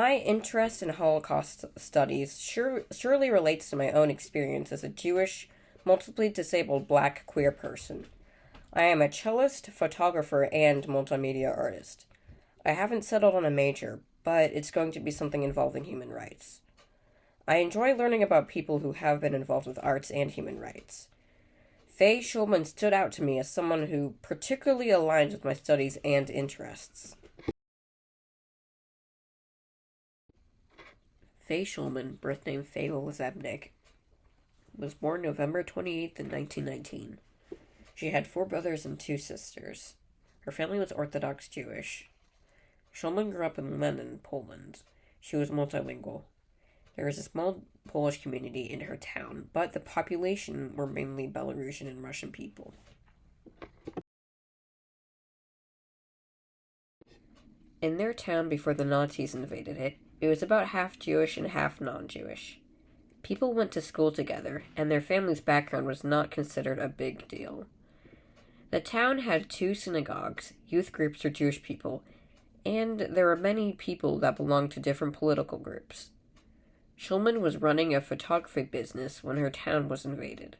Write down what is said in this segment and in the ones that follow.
My interest in Holocaust studies surely relates to my own experience as a Jewish, multiply disabled black queer person. I am a cellist, photographer, and multimedia artist. I haven't settled on a major, but it's going to be something involving human rights. I enjoy learning about people who have been involved with arts and human rights. Faye Schulman stood out to me as someone who particularly aligns with my studies and interests. Faye Schulman, birth name Faye Lezebnik, was born November 28th in 1919. She had 4 brothers and 2 sisters. Her family was Orthodox Jewish. Schulman grew up in Lenin, Poland. She was multilingual. There is a small Polish community in her town, but the population were mainly Belarusian and Russian people. In their town before the Nazis invaded it, it was about half Jewish and half non-Jewish. People went to school together, and their family's background was not considered a big deal. The town had 2 synagogues, youth groups for Jewish people, and there were many people that belonged to different political groups. Schulman was running a photography business when her town was invaded.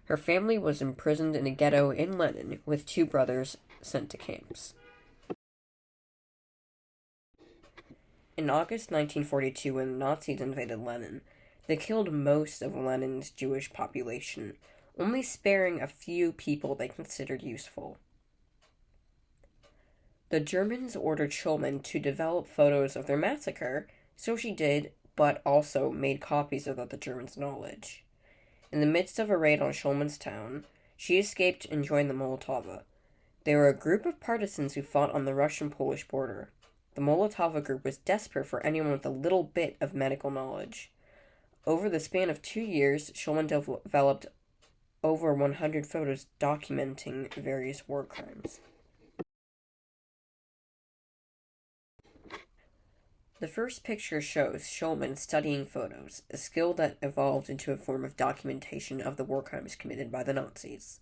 Her family was imprisoned in a ghetto in Lenin, with 2 brothers sent to camps. In August 1942, when the Nazis invaded Lenin, they killed most of Lenin's Jewish population, only sparing a few people they considered useful. The Germans ordered Schulman to develop photos of their massacre, so she did, but also made copies without the Germans' knowledge. In the midst of a raid on Schulman's town, she escaped and joined the Molotova. They were a group of partisans who fought on the Russian-Polish border. The Molotova group was desperate for anyone with a little bit of medical knowledge. Over the span of 2 years, Schulman developed over 100 photos documenting various war crimes. The first picture shows Schulman studying photos, a skill that evolved into a form of documentation of the war crimes committed by the Nazis.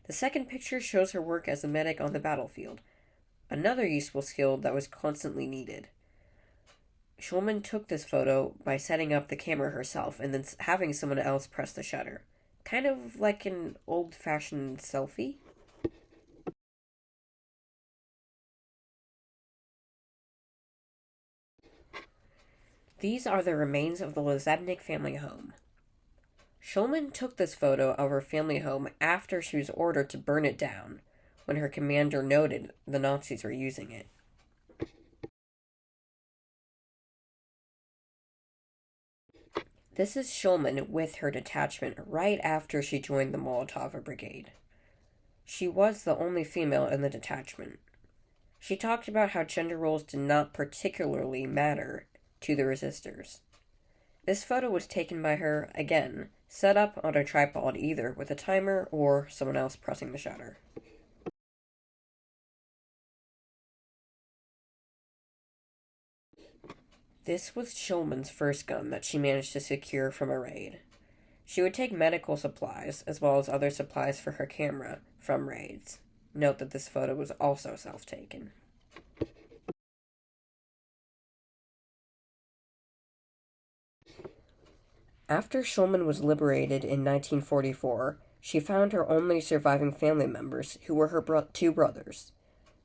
The second picture shows her work as a medic on the battlefield, another useful skill that was constantly needed. Schulman took this photo by setting up the camera herself and then having someone else press the shutter. Kind of like an old-fashioned selfie. These are the remains of the Lezebnik family home. Schulman took this photo of her family home after she was ordered to burn it down, when her commander noted the Nazis were using it. This is Schulman with her detachment right after she joined the Molotov Brigade. She was the only female in the detachment. She talked about how gender roles did not particularly matter to the resistors. This photo was taken by her, again, set up on a tripod either with a timer or someone else pressing the shutter. This was Schulman's first gun that she managed to secure from a raid. She would take medical supplies, as well as other supplies for her camera, from raids. Note that this photo was also self-taken. After Schulman was liberated in 1944, she found her only surviving family members, who were her 2 brothers.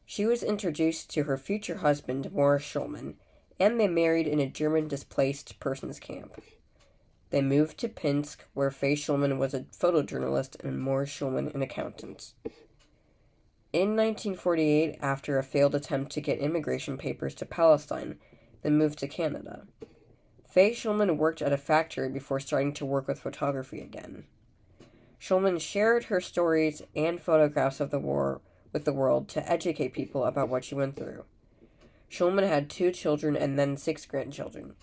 She was introduced to her future husband, Morris Schulman, and they married in a German displaced persons camp. They moved to Pinsk, where Faye Schulman was a photojournalist and Morris Schulman an accountant. In 1948, after a failed attempt to get immigration papers to Palestine, they moved to Canada. Faye Schulman worked at a factory before starting to work with photography again. Schulman shared her stories and photographs of the war with the world to educate people about what she went through. Schulman had 2 children and then 6 grandchildren.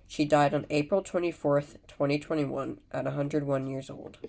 She died on April 24th, 2021, at 101 years old.